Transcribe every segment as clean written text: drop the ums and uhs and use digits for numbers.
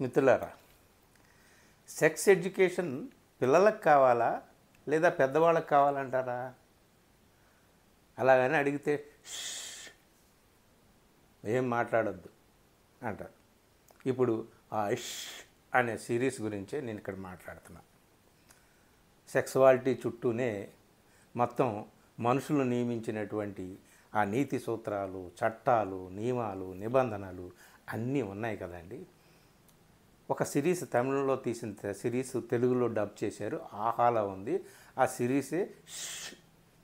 మిత్రులారా, sex education పిల్లలకు కావాలా లేదా పెద్దవాళ్ళకి కావాలంటారా? అలాగని అడిగితే ఏం మాట్లాడొద్దు అంటారు. ఇప్పుడు ఆ అనే సిరీస్ గురించే నేను ఇక్కడ మాట్లాడుతున్నా. సెక్సువాలిటీ చుట్టూనే మొత్తం మనుషులు నియమించినటువంటి ఆ నీతి సూత్రాలు, చట్టాలు, నియమాలు, నిబంధనలు అన్నీ ఉన్నాయి కదండి. ఒక సిరీస్ తమిళంలో తీసిన సిరీస్ తెలుగులో డబ్ చేశారు, ఆహాలో ఉంది. ఆ సిరీసే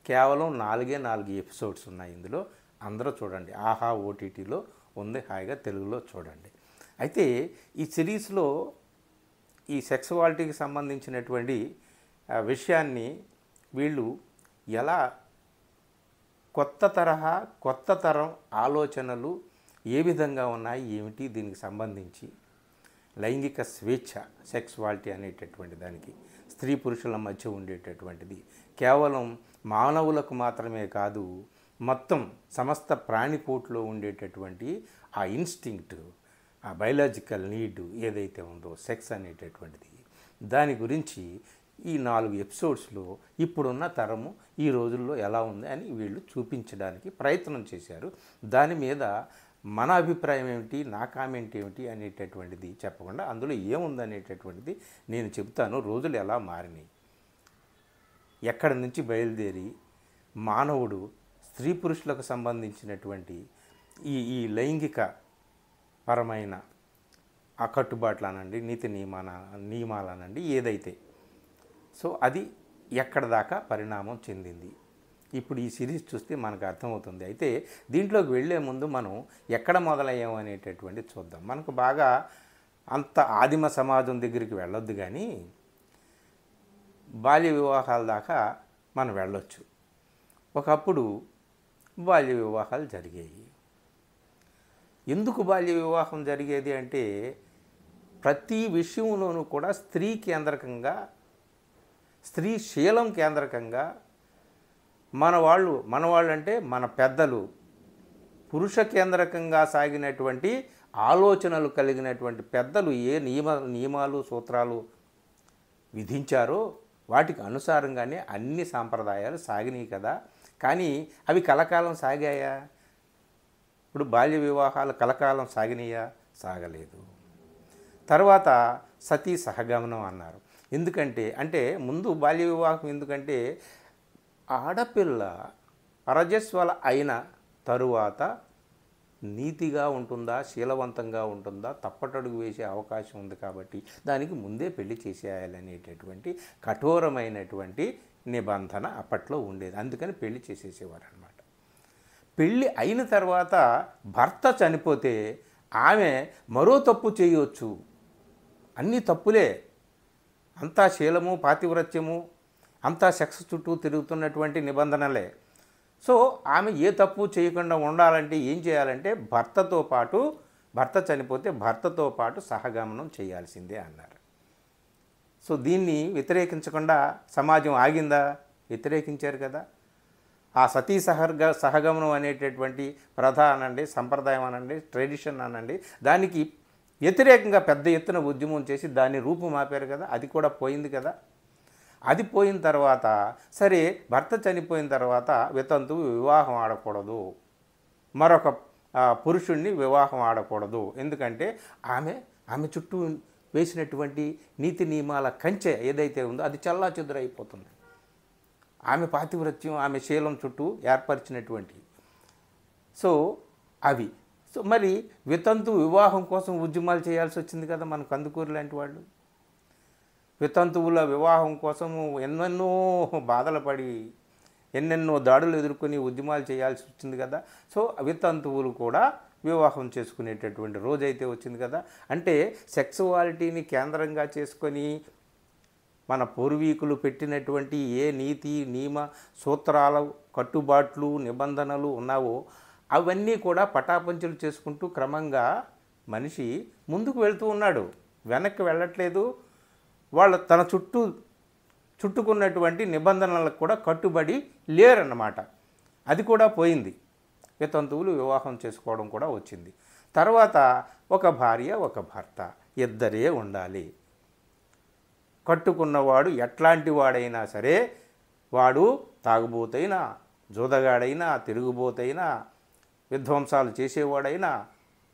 కేవలం 4 ఎపిసోడ్స్ ఉన్నాయి ఇందులో. అందరూ చూడండి, ఆహా ఓటీటీలో ఉంది, హాయిగా తెలుగులో చూడండి. అయితే ఈ సిరీస్లో ఈ సెక్సువాలిటీకి సంబంధించినటువంటి విషయాన్ని వీళ్ళు ఎలా కొత్త తరం ఆలోచనలు ఏ విధంగా ఉన్నాయి, ఏమిటి దీనికి సంబంధించి లైంగిక స్వేచ్ఛ, సెక్సువాలిటీ అనేటటువంటి దానికి స్త్రీ పురుషుల మధ్య ఉండేటటువంటిది కేవలం మానవులకు మాత్రమే కాదు, మొత్తం సమస్త ప్రాణికోట్లో ఉండేటటువంటి ఆ ఇన్స్టింక్ట్, ఆ బయలాజికల్ నీడ్ ఏదైతే ఉందో సెక్స్ అనేటటువంటిది, దాని గురించి ఈ 4 ఎపిసోడ్స్లో ఇప్పుడున్న తరము ఈ రోజుల్లో ఎలా ఉంది అని వీళ్ళు చూపించడానికి ప్రయత్నం చేశారు. దాని మీద మన అభిప్రాయం ఏమిటి, నా కామెంట్ ఏమిటి అనేటటువంటిది చెప్పకుండా అందులో ఏముందనేటటువంటిది నేను చెప్తాను. రోజులు ఎలా మారినాయి, ఎక్కడి నుంచి బయలుదేరి మానవుడు స్త్రీ పురుషులకు సంబంధించినటువంటి ఈ లైంగిక పరమైన ఆ కట్టుబాట్లు అనండి, నీతి నియమాలు అనండి, ఏదైతే సో అది ఎక్కడ దాకా పరిణామం చెందింది ఇప్పుడు ఈ సిరీస్ చూస్తే మనకు అర్థమవుతుంది. అయితే దీంట్లోకి వెళ్ళే ముందు మనం ఎక్కడ మొదలయ్యాం అనేటటువంటి చూద్దాం. మనకు బాగా అంత ఆదిమ సమాజం దగ్గరికి వెళ్ళొద్దు, కానీ బాల్య వివాహాల దాకా మనం వెళ్ళొచ్చు. ఒకప్పుడు బాల్య వివాహాలు జరిగాయి. ఎందుకు బాల్య వివాహం జరిగేది అంటే ప్రతి విషయంలోనూ కూడా స్త్రీ కేంద్రకంగా, స్త్రీ శీలం కేంద్రకంగా మనవాళ్ళు అంటే మన పెద్దలు పురుష కేంద్రకంగా సాగినటువంటి ఆలోచనలు కలిగినటువంటి పెద్దలు ఏ నియమాలు సూత్రాలు విధించారో వాటికి అనుసారంగానే అన్ని సాంప్రదాయాలు సాగినాయి కదా. కానీ అవి కలకాలం సాగాయా? ఇప్పుడు బాల్య వివాహాలు కలకాలం సాగినాయా? సాగలేదు. తర్వాత సతీ సహగమనం అన్నారు. ఎందుకంటే ముందు బాల్య వివాహం ఎందుకంటే ఆడపిల్ల అరజస్వల అయిన తరువాత నీతిగా ఉంటుందా, శీలవంతంగా ఉంటుందా, తప్పటడుగు వేసే అవకాశం ఉంది కాబట్టి దానికి ముందే పెళ్లి చేసేయాలనేటటువంటి కఠోరమైనటువంటి నిబంధన అప్పట్లో ఉండేది. అందుకని పెళ్లి చేసేసేవారు అనమాట. పెళ్ళి అయిన తర్వాత భర్త చనిపోతే ఆమె మరో తప్పు చేయవచ్చు. అన్నీ తప్పులే, అంతా శీలము, పాతివ్రత్యము, అంతా సెక్స్ చుట్టూ తిరుగుతున్నటువంటి నిబంధనలే. సో ఆమె ఏ తప్పు చేయకుండా ఉండాలంటే ఏం చేయాలంటే భర్త చనిపోతే భర్తతో పాటు సహగమనం చేయాల్సిందే అన్నారు. సో దీన్ని వ్యతిరేకించకుండా సమాజం ఆగిందా? వ్యతిరేకించారు కదా. ఆ సతీ సహగమనం అనేటటువంటి ప్రథ అనండి, సంప్రదాయం అనండి, ట్రెడిషన్ అనండి, దానికి వ్యతిరేకంగా పెద్ద ఎత్తున ఉద్యమం చేసి దాన్ని రూపుమాపారు కదా. అది కూడా పోయింది కదా. అది పోయిన తర్వాత సరే, భర్త చనిపోయిన తర్వాత వితంతువు వివాహం ఆడకూడదు, మరొక పురుషుణ్ణి వివాహం ఆడకూడదు. ఎందుకంటే ఆమె చుట్టూ వేసినటువంటి నీతి నియమాల కంచె ఏదైతే ఉందో అది చల్లాచెదురైపోతుంది. ఆమె పాతివ్రత్యం, ఆమె శీలం చుట్టూ ఏర్పరిచినటువంటి అవి. మరి వితంతు వివాహం కోసం ఉద్యమాలు చేయాల్సి వచ్చింది కదా మన కందుకూరు లాంటి వాళ్ళు. వితంతువుల వివాహం కోసము ఎన్నెన్నో బాధలు పడి ఎన్నెన్నో దాడులు ఎదుర్కొని ఉద్యమాలు చేయాల్సి వచ్చింది కదా. సో వితంతువులు కూడా వివాహం చేసుకునేటటువంటి రోజైతే వచ్చింది కదా. అంటే సెక్సువాలిటీని కేంద్రంగా చేసుకొని మన పూర్వీకులు పెట్టినటువంటి ఏ నీతి నియమ సూత్రాల కట్టుబాట్లు నిబంధనలు ఉన్నావో అవన్నీ కూడా పటాపంచలు చేసుకుంటూ క్రమంగా మనిషి ముందుకు వెళ్తూ ఉన్నాడు, వెనక్కి వెళ్ళట్లేదు. వాళ్ళు తన చుట్టుకున్నటువంటి నిబంధనలకు కూడా కట్టుబడి లేరన్నమాట. అది కూడా పోయింది. వితంతువులు వివాహం చేసుకోవడం కూడా వచ్చింది. తర్వాత ఒక భార్య ఒక భర్త, ఇద్దరే ఉండాలి. కట్టుకున్నవాడు ఎట్లాంటి వాడైనా సరే, వాడు తాగుబోతైనా, జూదగాడైనా, తిరుగుబోతైనా, విధ్వంసాలు చేసేవాడైనా,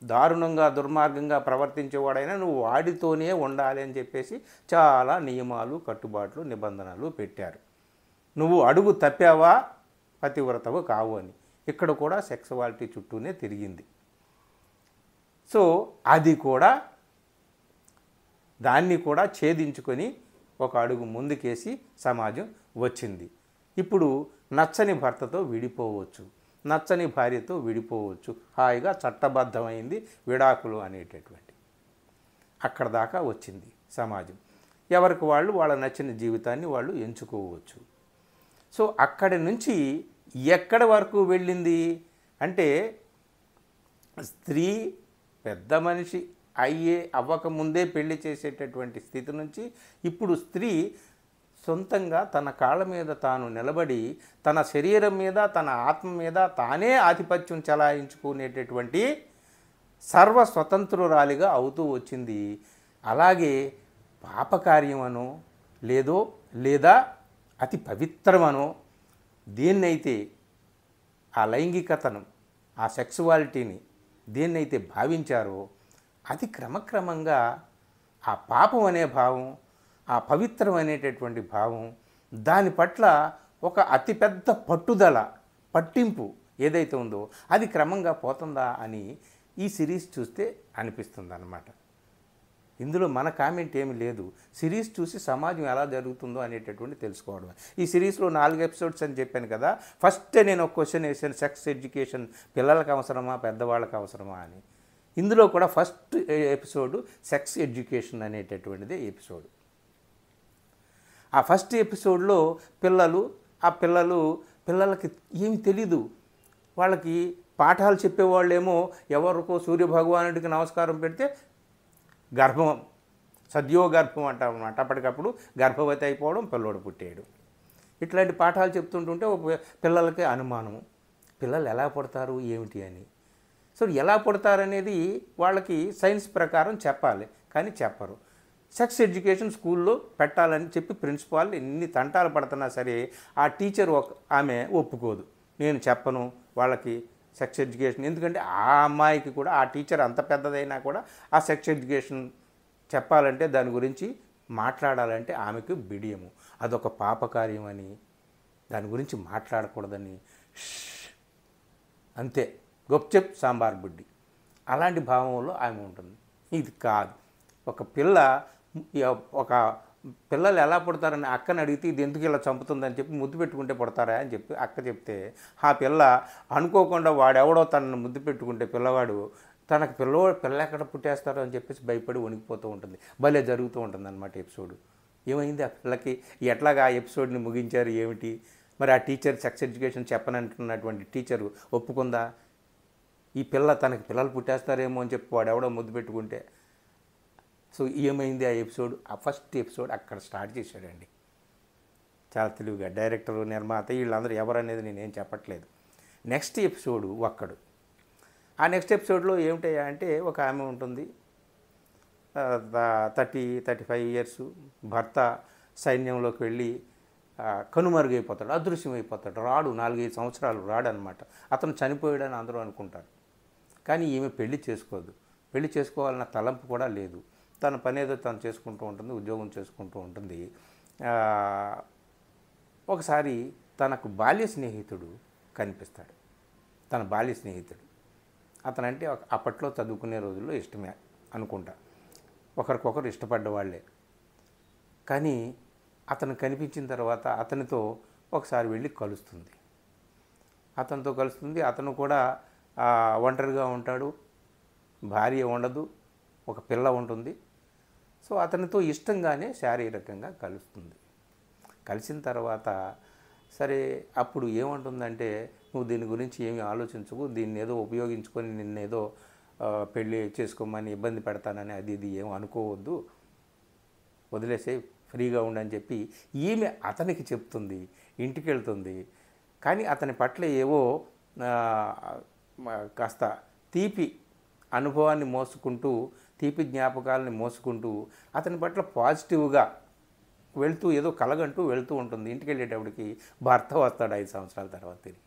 దారుణంగా దుర్మార్గంగా ప్రవర్తించేవాడైనా నువ్వు వాడితోనే ఉండాలి అని చెప్పేసి చాలా నియమాలు, కట్టుబాట్లు, నిబంధనలు పెట్టారు. నువ్వు అడుగు తప్పావా పతివ్రతవు కావు అని. ఇక్కడ కూడా సెక్సువాలిటీ చుట్టూనే తిరిగింది. సో అది కూడా, దాన్ని కూడా ఛేదించుకొని ఒక అడుగు ముందుకేసి సమాజం వచ్చింది. ఇప్పుడు నచ్చని భర్తతో విడిపోవచ్చు, నచ్చని భార్యతో విడిపోవచ్చు, హాయిగా చట్టబద్ధమైంది విడాకులు అనేటటువంటి. అక్కడ దాకా వచ్చింది సమాజం. ఎవరికి వాళ్ళు వాళ్ళ నచ్చిన జీవితాన్ని వాళ్ళు ఎంచుకోవచ్చు. సో అక్కడి నుంచి ఎక్కడి వరకు వెళ్ళింది అంటే, స్త్రీ పెద్ద మనిషి అవ్వకముందే పెళ్లి చేసేటటువంటి స్థితి నుంచి ఇప్పుడు స్త్రీ సొంతంగా తన కాళ్ళ మీద తాను నిలబడి, తన శరీరం మీద, తన ఆత్మ మీద తానే ఆధిపత్యం చెలాయించుకునేటటువంటి సర్వస్వతంత్రురాలిగా అవుతూ వచ్చింది. అలాగే పాపకార్యమనో లేదా అతి పవిత్రమనో దేన్నైతే ఆ లైంగికతను, ఆ సెక్సువాలిటీని దేన్నైతే భావించారో అది క్రమక్రమంగా ఆ పాపం అనే భావం, ఆ పవిత్రం అనేటటువంటి భావం, దాని పట్ల ఒక అతిపెద్ద పట్టుదల, పట్టింపు ఏదైతే ఉందో అది క్రమంగా పోతుందా అని ఈ సిరీస్ చూస్తే అనిపిస్తుంది అన్నమాట. ఇందులో మన కామెంట్ ఏమి లేదు. సిరీస్ చూసి సమాజం ఎలా జరుగుతుందో అనేటటువంటి తెలుసుకోవడం. ఈ సిరీస్లో 4 ఎపిసోడ్స్ అని చెప్పాను కదా. ఫస్ట్ నేను ఒక క్వశ్చన్ వేసాను, సెక్స్ ఎడ్యుకేషన్ పిల్లలకు అవసరమా పిల్లవాళ్ళకి అవసరమా అని. ఇందులో కూడా ఫస్ట్ ఎపిసోడ్ సెక్స్ ఎడ్యుకేషన్ అనేటటువంటిది ఎపిసోడ్. ఆ ఫస్ట్ ఎపిసోడ్లో పిల్లలకి ఏమి తెలీదు. వాళ్ళకి పాఠాలు చెప్పేవాళ్ళేమో ఎవరికో సూర్యభగవానుడికి నమస్కారం పెడితే గర్భం, సద్యోగర్భం అంటాం అన్నమాట. అప్పటికప్పుడు గర్భవతి అయిపోవడం, పిల్లోడు పుట్టేయడం, ఇట్లాంటి పాఠాలు చెప్తుంటుంటే పిల్లలకి అనుమానం, పిల్లలు ఎలా పుడతారు ఏమిటి అని. సో ఎలా పుడతారనేది వాళ్ళకి సైన్స్ ప్రకారం చెప్పాలి, కానీ చెప్పరు. సెక్స్ ఎడ్యుకేషన్ స్కూల్లో పెట్టాలని చెప్పి ప్రిన్సిపాల్ ఎన్ని తంటాలు పడుతున్నా సరే ఆ టీచర్ ఆమె ఒప్పుకోదు. నేను చెప్పను వాళ్ళకి సెక్స్ ఎడ్యుకేషన్, ఎందుకంటే ఆ అమ్మాయికి కూడా, ఆ టీచర్ అంత పెద్దదైనా కూడా ఆ సెక్స్ ఎడ్యుకేషన్ చెప్పాలంటే, దాని గురించి మాట్లాడాలంటే ఆమెకు బిడియము. అదొక పాపకార్యం అని, దాని గురించి మాట్లాడకూడదని, అంతే, గొప్చెప్ సాంబార్ బుడ్డి అలాంటి భావంలో ఆమె ఉంటుంది. ఇది కాదు. పిల్లలు ఎలా పుడతారని అక్కని అడిగితే ఇది ఎందుకు ఇలా చంపుతుందని చెప్పి ముద్దు పెట్టుకుంటే పుడతారా అని చెప్పి అక్క చెప్తే, ఆ పిల్ల అనుకోకుండా వాడెవడో తనను ముద్దు పెట్టుకుంటే పిల్లవాడు తనకు పిల్ల ఎక్కడ పుట్టేస్తారో అని చెప్పేసి భయపడి వణికిపోతూ ఉంటుంది. భలే జరుగుతూ ఉంటుంది అన్నమాట ఎపిసోడ్. ఏమైంది ఆ పిల్లకి, ఎట్లాగా ఆ ఎపిసోడ్ని ముగించారు ఏమిటి మరి? ఆ టీచర్ సెక్స్ ఎడ్యుకేషన్ చెప్పనంటున్నటువంటి టీచరు ఒప్పుకుందా? ఈ పిల్ల తనకి పిల్లలు పుట్టేస్తారేమో అని చెప్పి వాడెవడో ముద్దు పెట్టుకుంటే. సో ఏమైంది ఆ ఎపిసోడ్? ఆ ఫస్ట్ ఎపిసోడ్ అక్కడ స్టార్ట్ చేశాడండి. చాలా తెలివిగా డైరెక్టరు, నిర్మాత వీళ్ళందరూ ఎవరనేది నేనేం చెప్పట్లేదు. నెక్స్ట్ ఎపిసోడు ఒక్కడు. ఆ నెక్స్ట్ ఎపిసోడ్లో ఏమిటయ్యా అంటే, ఒక ఆమె ఉంటుంది, 35 ఇయర్స్, భర్త సైన్యంలోకి వెళ్ళి కనుమరుగైపోతాడు, అదృశ్యమైపోతాడు, రాడు, 4-5 సంవత్సరాలు రాడనమాట. అతను చనిపోయాడని అందరూ అనుకుంటారు. కానీ ఈమె పెళ్లి చేసుకోదు. పెళ్లి చేసుకోవాలన్న తలంపు కూడా లేదు. తన పనేదో తను చేసుకుంటూ ఉంటుంది, ఉద్యోగం చేసుకుంటూ ఉంటుంది. ఒకసారి తనకు బాల్య స్నేహితుడు కనిపిస్తాడు. తన బాల్య స్నేహితుడు అతనంటే అప్పట్లో చదువుకునే రోజుల్లో ఇష్టమే అనుకుంటా, ఒకరికొకరు ఇష్టపడ్డవాళ్లే. కానీ అతను కనిపించిన తర్వాత అతనితో ఒకసారి వెళ్ళి కలుస్తుంది. అతను కూడా ఒంటరిగా ఉంటాడు, భార్య ఉండదు, ఒక పిల్ల ఉంటుంది. సో అతనితో ఇష్టంగానే శారీరకంగా కలుస్తుంది. కలిసిన తర్వాత సరే, అప్పుడు ఏమంటుందంటే, నువ్వు దీని గురించి ఏమీ ఆలోచించకు, దీన్ని ఏదో ఉపయోగించుకొని నిన్నేదో పెళ్ళి చేసుకోమని ఇబ్బంది పెడతానని అది ఇది ఏం అనుకోవద్దు, వదిలేసే, ఫ్రీగా ఉండని చెప్పి ఈమె అతనికి చెప్తుంది. ఇంటికి వెళ్తుంది. కానీ అతని పట్ల ఏవో కాస్త తీపి అనుభవాన్ని మోసుకుంటూ తీపి జ్ఞాపకాలని మోసుకుంటూ అతని పట్ల పాజిటివ్గా వెళ్తూ ఏదో కలగంటూ వెళ్తూ ఉంటుంది. ఇంటికి వెళ్ళేటప్పటికి భర్త వస్తాడు 5 సంవత్సరాల తర్వాత తిరిగి.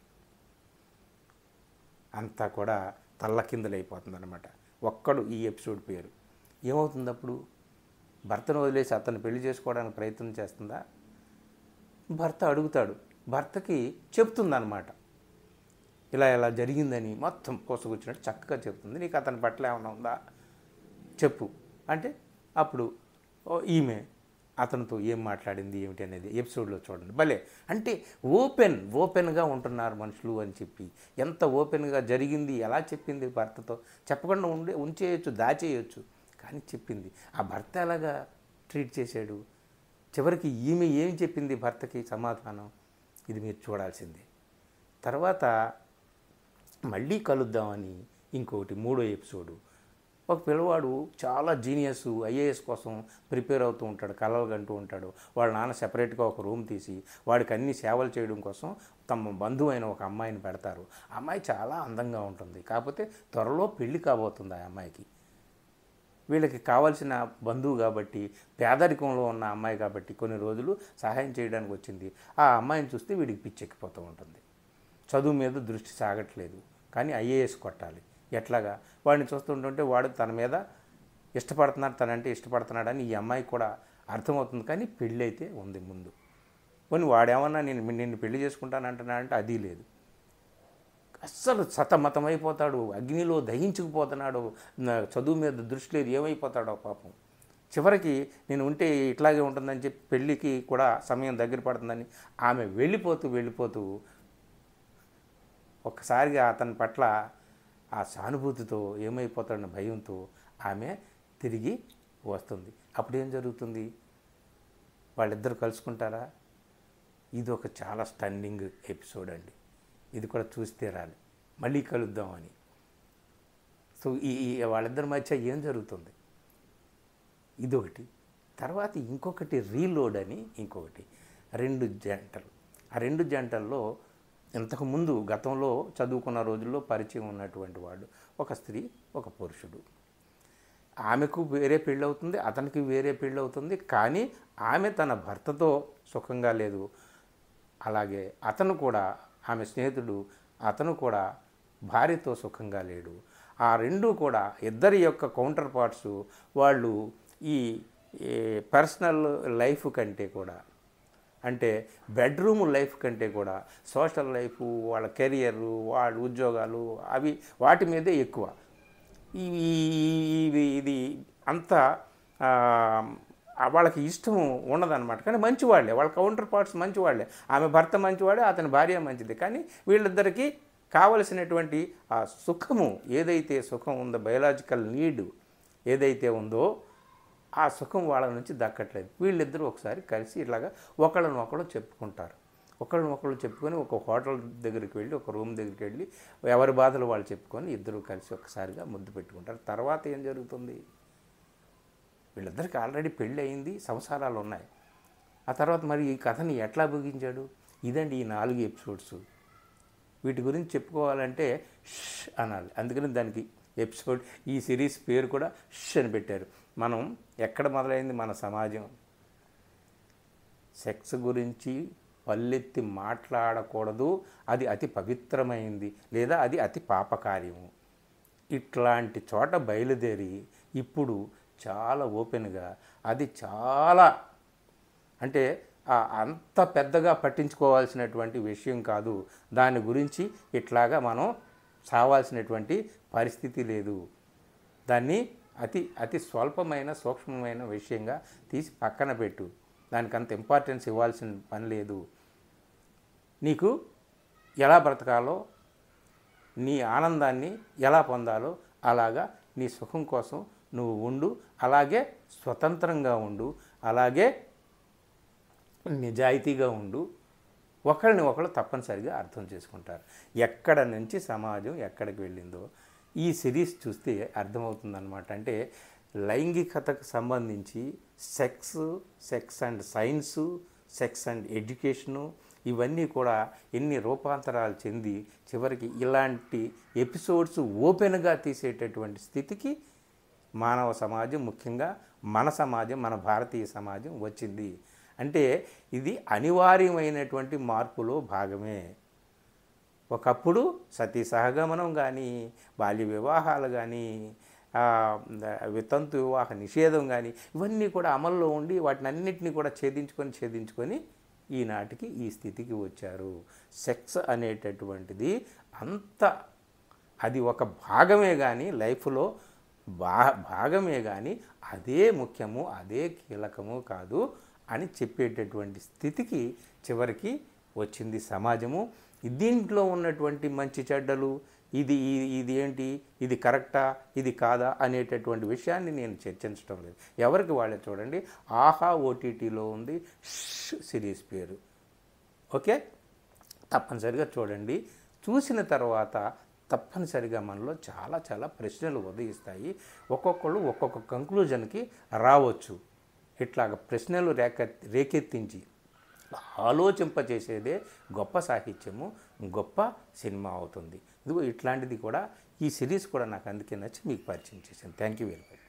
అంతా కూడా తల్లకిందులైపోతుంది అనమాట. ఒక్కడు ఈ ఎపిసోడ్ పేరు. ఏమవుతుంది అప్పుడు? భర్తను వదిలేసి అతను పెళ్లి చేసుకోవడానికి ప్రయత్నం చేస్తుందా? భర్త అడుగుతాడు, భర్తకి చెప్తుందన్నమాట. ఇలా ఇలా జరిగిందని మొత్తం కోసకొచ్చినట్టు చక్కగా చెప్తుంది. నీకు అతని పట్ల ఏమైనా ఉందా చెప్పు అంటే అప్పుడు ఈమె అతనితో ఏం మాట్లాడింది ఏమిటి అనేది ఎపిసోడ్లో చూడండి. భలే అంటే ఓపెన్గా ఉంటున్నారు మనుషులు అని చెప్పి, ఎంత ఓపెన్గా జరిగింది, ఎలా చెప్పింది భర్తతో చెప్పకుండా ఉంచేయచ్చు, దాచేయచ్చు, కానీ చెప్పింది. ఆ భర్త ఎలాగా ట్రీట్ చేశాడు, చివరికి ఈమె ఏం చెప్పింది భర్తకి సమాధానం, ఇది మీరు చూడాల్సిందే. తర్వాత మళ్ళీ కలుద్దామని ఇంకొకటి 3వ ఎపిసోడు. ఒక పిల్లవాడు చాలా జీనియస్, ఐఏఎస్ కోసం ప్రిపేర్ అవుతూ ఉంటాడు, కలలు కంటూ ఉంటాడు. వాళ్ళ నాన్న సెపరేట్గా ఒక రూమ్ తీసి వాడికి అన్ని సేవలు చేయడం కోసం తమ బంధువు అయిన ఒక అమ్మాయిని పెడతారు. ఆ అమ్మాయి చాలా అందంగా ఉంటుంది, కాకపోతే త్వరలో పెళ్లి కాబోతుంది ఆ అమ్మాయికి. వీళ్ళకి కావాల్సిన బంధువు కాబట్టి, పేదరికంలో ఉన్న అమ్మాయి కాబట్టి కొన్ని రోజులు సహాయం చేయడానికి వచ్చింది. ఆ అమ్మాయిని చూస్తే వీడికి పిచ్చెక్కిపోతూ ఉంటుంది. చదువు మీద దృష్టి సాగట్లేదు, కానీ ఐఏఎస్ కొట్టాలి. ఎట్లాగా వాడిని చూస్తుంటుంటే వాడు తన మీద ఇష్టపడుతున్నాడు, తనంటే ఇష్టపడుతున్నాడని ఈ అమ్మాయికి కూడా అర్థమవుతుంది. కానీ పెళ్ళి అయితే ఉంది ముందు. పోనీ వాడేమన్నా నిన్ను పెళ్లి చేసుకుంటానంటున్నాడంటే అది లేదు. అస్సలు సతమతమైపోతాడు, అగ్నిలో దహించుకుపోతున్నాడు, చదువు మీద దృష్టి లేదు, ఏమైపోతాడో పాపం. చివరికి నేను ఉంటే ఇట్లాగే ఉంటుందని చెప్పి పెళ్ళికి కూడా సమయం దగ్గర పడుతుందని ఆమె వెళ్ళిపోతూ ఒక్కసారిగా అతని పట్ల ఆ సానుభూతితో ఏమైపోతాడన్న భయంతో ఆమె తిరిగి వస్తుంది. అప్పుడు ఏం జరుగుతుంది? వాళ్ళిద్దరు కలుసుకుంటారా? ఇది ఒక చాలా స్టన్నింగ్ ఎపిసోడ్ అండి. ఇది కూడా చూసి తీరాలి, మళ్ళీ కలుద్దామని. సో ఈ వాళ్ళిద్దరి మధ్య ఏం జరుగుతుంది ఇదొకటి. తర్వాత ఇంకొకటి రీలోడ్ అని ఇంకొకటి, 2 జంటలు. ఆ 2 జంటల్లో ఇంతకుముందు గతంలో చదువుకున్న రోజుల్లో పరిచయం ఉన్నటువంటి వాడు, ఒక స్త్రీ ఒక పురుషుడు. ఆమెకు వేరే పెళ్ళి అవుతుంది, అతనికి వేరే పెళ్ళి అవుతుంది. కానీ ఆమె తన భర్తతో సుఖంగా లేదు. అలాగే అతను కూడా, ఆమె స్నేహితుడు అతను కూడా భార్యతో సుఖంగా లేడు. ఆ రెండు కూడా ఇద్దరి యొక్క కౌంటర్ పార్ట్స్ వాళ్ళు ఈ పర్సనల్ లైఫ్ కంటే కూడా, అంటే బెడ్రూమ్ లైఫ్ కంటే కూడా సోషల్ లైఫ్, వాళ్ళ కెరియరు, వాళ్ళ ఉద్యోగాలు అవి వాటి మీదే ఎక్కువ. ఇది అంతా వాళ్ళకి ఇష్టం ఉండదన్నమాట. కానీ మంచివాళ్ళే, వాళ్ళ కౌంటర్ పార్ట్స్ మంచివాళ్ళే. ఆమె భర్త మంచివాడే, అతని భార్య మంచిది. కానీ వీళ్ళిద్దరికీ కావలసినటువంటి ఆ సుఖము, ఏదైతే సుఖం ఉందో, బయలాజికల్ నీడ్ ఏదైతే ఉందో ఆ సుఖం వాళ్ళ నుంచి దక్కట్లేదు. వీళ్ళిద్దరూ ఒకసారి కలిసి ఇట్లాగా ఒకళ్ళనొకళ్ళు చెప్పుకుంటారు. ఒకళ్ళనొకళ్ళు చెప్పుకొని ఒక హోటల్ దగ్గరికి వెళ్ళి, ఒక రూమ్ దగ్గరికి వెళ్ళి ఎవరి బాధలు వాళ్ళు చెప్పుకొని ఇద్దరు కలిసి ఒకసారిగా ముద్దు పెట్టుకుంటారు. తర్వాత ఏం జరుగుతుంది? వీళ్ళిద్దరికి ఆల్రెడీ పెళ్ళి అయింది, సంసారాలు ఉన్నాయి. ఆ తర్వాత మరి ఈ కథని ఎట్లా ముగించాడు? ఇదండి ఈ 4 ఎపిసోడ్స్. వీటి గురించి చెప్పుకోవాలంటే ష్ అనాలి. అందుకని దానికి ఎపిసోడ్, ఈ సిరీస్ పేరు కూడా ష్ అని పెట్టారు. మనం ఎక్కడ మొదలైంది మన సమాజం? సెక్స్ గురించి పల్లెత్తి మాట్లాడకూడదు, అది అతి పవిత్రమైంది, లేదా అది అతి పాపకార్యము. ఇట్లాంటి చోట బయలుదేరి ఇప్పుడు చాలా ఓపెన్గా, అది చాలా అంటే అంత పెద్దగా పట్టించుకోవాల్సినటువంటి విషయం కాదు, దాని గురించి ఇట్లాగా మనం సావాల్సినటువంటి పరిస్థితి లేదు, దాన్ని అతి అతి స్వల్పమైన సూక్ష్మమైన విషయంగా తీసి పక్కన పెట్టు, దానికి అంత ఇంపార్టెన్స్ ఇవ్వాల్సిన పని లేదు. నీకు ఎలా బ్రతకాలో, నీ ఆనందాన్ని ఎలా పొందాలో అలాగా నీ సుఖం కోసం నువ్వు ఉండు, అలాగే స్వతంత్రంగా ఉండు, అలాగే నిజాయితీగా ఉండు. ఒకరిని ఒకరు తప్పనిసరిగా అర్థం చేసుకుంటారు. ఎక్కడ నుంచి సమాజం ఎక్కడికి వెళ్ళిందో ఈ సిరీస్ చూస్తే అర్థమవుతుందన్నమాట. అంటే లైంగికతకు సంబంధించి sex and science, sex and education, ఇవన్నీ కూడా ఎన్ని రూపాంతరాలు చెంది చివరికి ఇలాంటి ఎపిసోడ్స్ ఓపెన్గా తీసేటటువంటి స్థితికి మానవ సమాజం, ముఖ్యంగా మన సమాజం, మన భారతీయ సమాజం వచ్చింది. అంటే ఇది అనివార్యమైనటువంటి మార్పులో భాగమే. ఒకప్పుడు సతీ సహగమనం కానీ, బాల్య వివాహాలు కానీ, వితంతు వివాహ నిషేధం కానీ, ఇవన్నీ కూడా అమల్లో ఉండి వాటిని అన్నింటినీ కూడా ఛేదించుకొని ఈనాటికి ఈ స్థితికి వచ్చారు. సెక్స్ అనేటటువంటిది అది ఒక భాగమే కానీ, లైఫ్లో భాగమే కానీ అదే ముఖ్యము, అదే కీలకము కాదు అని చెప్పేటటువంటి స్థితికి చివరికి వచ్చింది సమాజము. దీంట్లో ఉన్నటువంటి మంచి చెడ్డలు, ఇది ఏంటి, ఇది కరెక్టా, ఇది కాదా అనేటటువంటి విషయాన్ని నేను చర్చించడం లేదు. ఎవరికి వాళ్ళే చూడండి. ఆహా ఓటీటీలో ఉంది సిరీస్ పేరు. ఓకే, తప్పనిసరిగా చూడండి. చూసిన తర్వాత తప్పనిసరిగా మనలో చాలా చాలా ప్రశ్నలు ఉదయిస్తాయి. ఒక్కొక్కళ్ళు ఒక్కొక్క కంక్లూజన్కి రావచ్చు. ఇట్లాగ ప్రశ్నలు రేకెత్తించి ఆలోచింపచేసేదే గొప్ప సాహిత్యము, గొప్ప సినిమా అవుతుంది. ఇదిగో ఇట్లాంటిది కూడా ఈ సిరీస్ కూడా నాకు అందుకే నచ్చి మీకు పరిచయం చేశాను. Thank you very much.